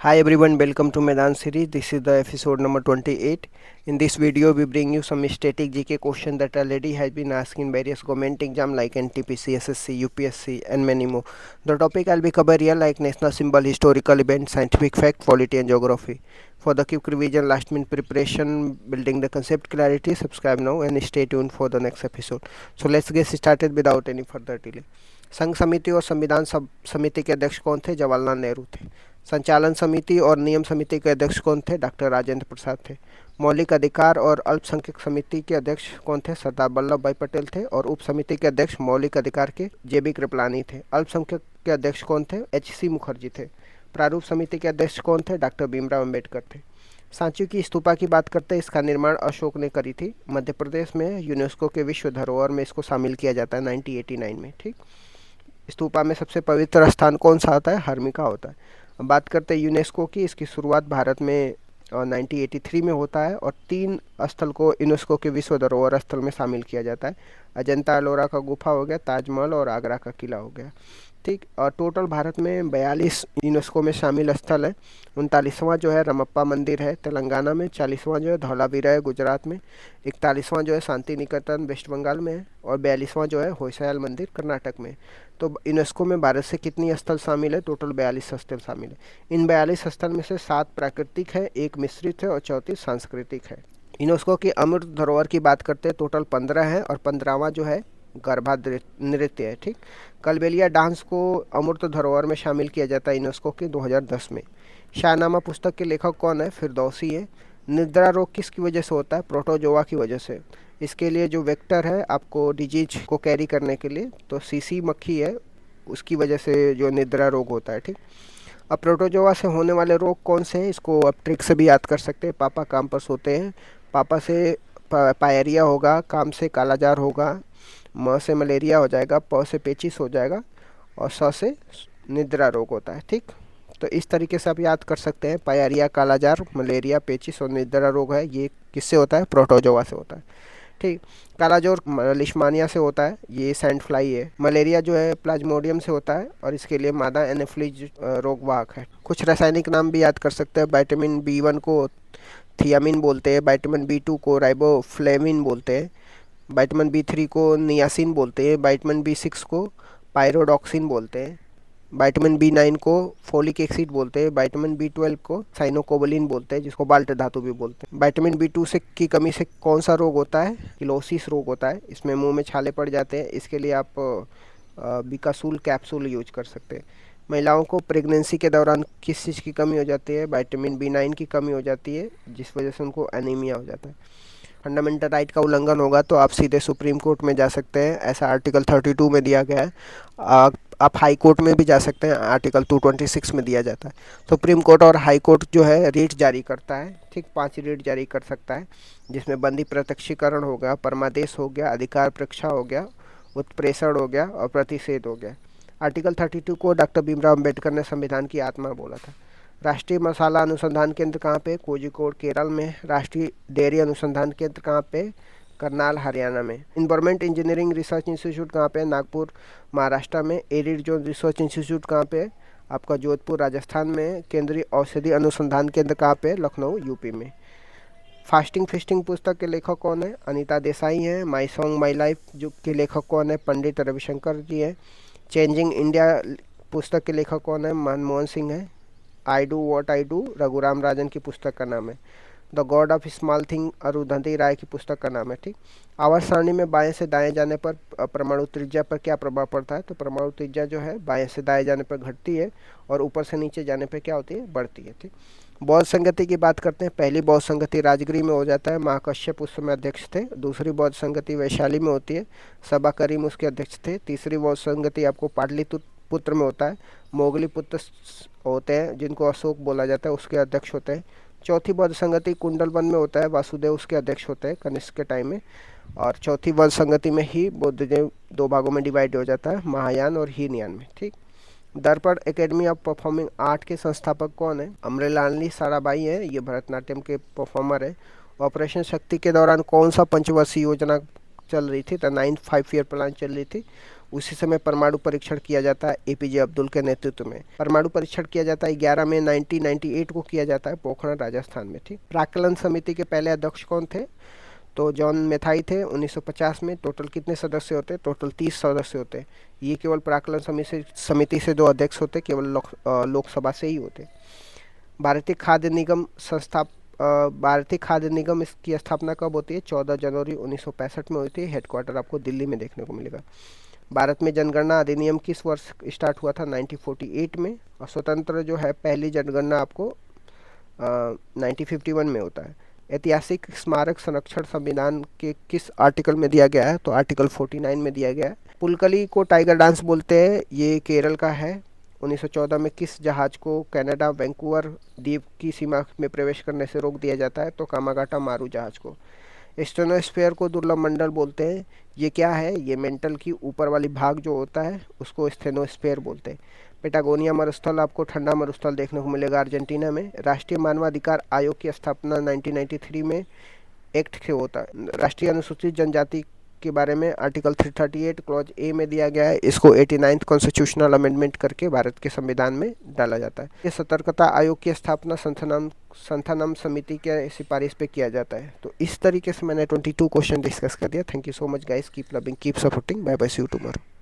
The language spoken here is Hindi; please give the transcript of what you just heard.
Hi everyone, welcome to Medan series. This is the episode number 28. In this video, we bring you some static GK question that already has been asked in various government exam like NTPC, SSC, UPSC and many more. The topic I'll be cover here like national symbol, historical event, scientific fact, polity and geography. For the quick revision, last minute preparation, building the concept clarity, subscribe now and stay tuned for the next episode. So let's get started without any further delay. संघ समिति और संविधान समिति के अध्यक्ष कौन थे? जवाहरलाल नेहरू थे। संचालन समिति और नियम समिति के अध्यक्ष कौन थे? डॉक्टर राजेंद्र प्रसाद थे। मौलिक अधिकार और अल्पसंख्यक समिति के अध्यक्ष कौन थे? सरदार वल्लभ भाई पटेल थे। और उप समिति के अध्यक्ष मौलिक अधिकार के JB कृपलानी थे। अल्पसंख्यक के अध्यक्ष कौन थे? HC मुखर्जी थे। प्रारूप समिति के अध्यक्ष कौन थे? डॉक्टर भीमराव अम्बेडकर थे। सांची की स्तूपा की बात करते हैं, इसका निर्माण अशोक ने करी थी। मध्य प्रदेश में यूनेस्को के विश्व धरोहर में इसको शामिल किया जाता है 1989 में। ठीक, स्तूपा में सबसे पवित्र स्थान कौन सा होता है? हर्मिका होता है। अब बात करते हैं यूनेस्को की, इसकी शुरुआत भारत में 1983 में होता है और 3 स्थल को यूनेस्को के विश्व धरोहर स्थल में शामिल किया जाता है। अजंता एलोरा का गुफा हो गया, ताजमहल और आगरा का किला हो गया। ठीक, और टोटल भारत में 42 यूनेस्को में शामिल स्थल है। 39वां जो है रमप्पा मंदिर है तेलंगाना में, 40वां जो है धौलावीरा है गुजरात में, 41वां जो है शांति निकेतन वेस्ट बंगाल में है और 42वां जो है होयसला मंदिर कर्नाटक में। तो यूनेस्को में भारत से कितनी स्थल शामिल है? टोटल 42 स्थल शामिल है। इन 42 स्थल में से 7 प्राकृतिक है, 1 मिश्रित है और 34 सांस्कृतिक है। यूनेस्को की अमृत धरोहर की बात करते हैं, टोटल 15 है और 15वां जो है गरबा नृत्य है। ठीक, कलबेलिया डांस को अमूर्त धरोहर में शामिल किया जाता है यूनेस्को के 2010 में। शाहनामा पुस्तक के लेखक कौन है? फिरदौसी है। निद्रा रोग किसकी वजह से होता है? प्रोटोजोआ की वजह से। इसके लिए जो वेक्टर है आपको डिजीज को कैरी करने के लिए, तो सीसी मक्खी है, उसकी वजह से जो निद्रा रोग होता है। ठीक, अब प्रोटोजोआ से होने वाले रोग कौन से हैं? इसको अब ट्रिक से भी याद कर सकते हैं। पापा काम पर सोते हैं, पापा से पायरिया होगा, काम से कालाजार होगा, म से मलेरिया हो जाएगा, प से पेचिस हो जाएगा और स से निद्रा रोग होता है। ठीक, तो इस तरीके से आप याद कर सकते हैं। पायरिया, कालाजार, मलेरिया, पेचिस और निद्रा रोग है, ये किससे होता है? प्रोटोजोआ से होता है। ठीक, कालाजोर लिश्मानिया से होता है, ये सैंड फ्लाई है। मलेरिया जो है प्लाज्मोडियम से होता है और इसके लिए मादा एनाफिलीज रोगवाहक है। कुछ रासायनिक नाम भी याद कर सकते हैं। विटामिन B1 को थियामिन बोलते हैं, विटामिन B2 को राइबोफ्लेविन बोलते हैं, विटामिन B3 को नियासिन बोलते हैं, विटामिन B6 को पायरोडॉक्सिन बोलते हैं, विटामिन B9 को फोलिक एसिड बोलते हैं, विटामिन B12 को साइनोकोबलिन बोलते हैं जिसको बाल्ट धातु भी बोलते हैं। विटामिन B2 से की कमी से कौन सा रोग होता है? किलोसिस रोग होता है। इसमें मुंह में छाले पड़ जाते हैं, इसके लिए आप बिकासूल कैप्सूल यूज कर सकते हैं। महिलाओं को प्रेगनेंसी के दौरान किस चीज़ की कमी हो जाती है? विटामिन B9 की कमी हो जाती है, जिस वजह से उनको एनीमिया हो जाता है। फंडामेंटल राइट का उल्लंघन होगा तो आप सीधे सुप्रीम कोर्ट में जा सकते हैं, ऐसा आर्टिकल 32 में दिया गया है। आप हाई कोर्ट में भी जा सकते हैं, आर्टिकल 226 में दिया जाता है। सुप्रीम कोर्ट और हाई कोर्ट जो है रीट जारी करता है। ठीक, 5 रीट जारी कर सकता है, जिसमें बंदी प्रत्यक्षीकरण हो गया, परमादेश हो गया, अधिकार परीक्षा हो गया, उत्प्रेषण हो गया और प्रतिषेध हो गया। आर्टिकल 32 को डॉक्टर भीमराव अम्बेडकर ने संविधान की आत्मा बोला था। राष्ट्रीय मसाला अनुसंधान केंद्र कहाँ पे? कोझिकोड केरल में। राष्ट्रीय डेयरी अनुसंधान केंद्र कहाँ पे? करनाल हरियाणा में। इन्वायरमेंट इंजीनियरिंग रिसर्च इंस्टीट्यूट कहाँ पे? नागपुर महाराष्ट्र में। एरिड जोन रिसर्च इंस्टीट्यूट कहाँ पे? आपका जोधपुर राजस्थान में। केंद्रीय औषधि अनुसंधान केंद्र कहाँ पे? लखनऊ यूपी में। फास्टिंग फिस्टिंग पुस्तक के लेखक कौन है? अनीता देसाई हैं। माई सॉन्ग माई लाइफ जो के लेखक कौन है? पंडित रविशंकर जी हैं। चेंजिंग इंडिया पुस्तक के लेखक कौन है? मनमोहन सिंह है। I do what I do Raghuram Rajan की पुस्तक का नाम है। The God of small thing Arundhati Roy की पुस्तक का नाम है। ठीक, आवर्त सारणी में बाएं से दाएं जाने पर परमाणु त्रिज्या पर क्या प्रभाव पड़ता है? तो परमाणु त्रिज्या जो है बाएं से दाएं जाने पर घटती है और ऊपर से नीचे जाने पर क्या होती है? बढ़ती है। ठीक, बौद्ध संगति की बात करते हैं। पहली बौद्ध संगति राजगिरी में हो जाता है, महाकश्यप उस समय अध्यक्ष थे। दूसरी बौद्ध संगति वैशाली में होती है, सबा करीम उसके अध्यक्ष थे। तीसरी बौद्ध संगति आपको पाटलिपुत्र में होता है, मोगली पुत्र होते हैं जिनको अशोक बोला जाता है, उसके अध्यक्ष होते हैं। चौथी बौद्ध संगति कुंडलवन में होता है, वासुदेव उसके अध्यक्ष होते हैं कनिष्क के टाइम में। और चौथी बौद्ध संगति में ही बुद्धदेव 2 भागों में डिवाइड हो जाता है, महायान और हीनयान में। ठीक, दर्पण एकेडमी ऑफ परफॉर्मिंग आर्ट के संस्थापक कौन है? अमरेलानी साराभाई है, ये भरतनाट्यम के परफॉर्मर है। ऑपरेशन शक्ति के दौरान कौन सा पंचवर्षीय योजना चल रही थी, द 9th 5 ईयर प्लान चल रही थी, उसी समय परमाणु परीक्षण किया जाता है एपीजे अब्दुल के नेतृत्व में। परमाणु परीक्षण किया जाता है 11 मई 1998 को किया जाता है पोखरण राजस्थान में। ठीक, प्राक्कलन समिति के पहले अध्यक्ष कौन थे? तो जॉन मेथाई थे 1950 में। टोटल कितने सदस्य होते? टोटल 30 सदस्य होते। ये केवल प्राक्कलन समिति से जो अध्यक्ष होते केवल लोकसभा से ही होते। भारतीय खाद्य निगम भारतीय खाद्य निगम इसकी स्थापना कब होती है? 14 जनवरी 1965 में होती है। हेडक्वार्टर आपको दिल्ली में देखने को मिलेगा। भारत में जनगणना अधिनियम किस वर्ष स्टार्ट हुआ था? 1948 में। और स्वतंत्र जो है पहली जनगणना आपको 1951 में होता है। ऐतिहासिक स्मारक संरक्षण संविधान के किस आर्टिकल में दिया गया है? तो आर्टिकल 49 में दिया गया है। पुलकली को टाइगर डांस बोलते हैं, ये केरल का है। 1914 में किस जहाज को कनाडा वैंकूवर द्वीप की सीमा में प्रवेश करने से रोक दिया जाता है? तो कामागाटा मारू जहाज को। स्टेनोस्फेयर को दुर्लभ मंडल बोलते हैं। ये क्या है? ये मेंटल की ऊपर वाली भाग जो होता है उसको स्टेनोस्फेयर बोलते हैं। पेटागोनिया मरुस्थल आपको ठंडा मरुस्थल देखने को मिलेगा अर्जेंटीना में। राष्ट्रीय मानवाधिकार आयोग की स्थापना 1993 में एक्ट से होता है। राष्ट्रीय अनुसूचित जनजाति के बारे में आर्टिकल 338 क्लॉज ए में दिया गया है। इसको 89th कॉन्स्टिट्यूशनल अमेंडमेंट करके भारत के संविधान में डाला जाता है। ये सतर्कता आयोग की स्थापना संथानम समिति के सिफारिश पे किया जाता है। तो इस तरीके से मैंने 22 क्वेश्चन डिस्कस कर दिया। Thank you so much guys, keep loving, keep supporting, bye bye, see you tomorrow.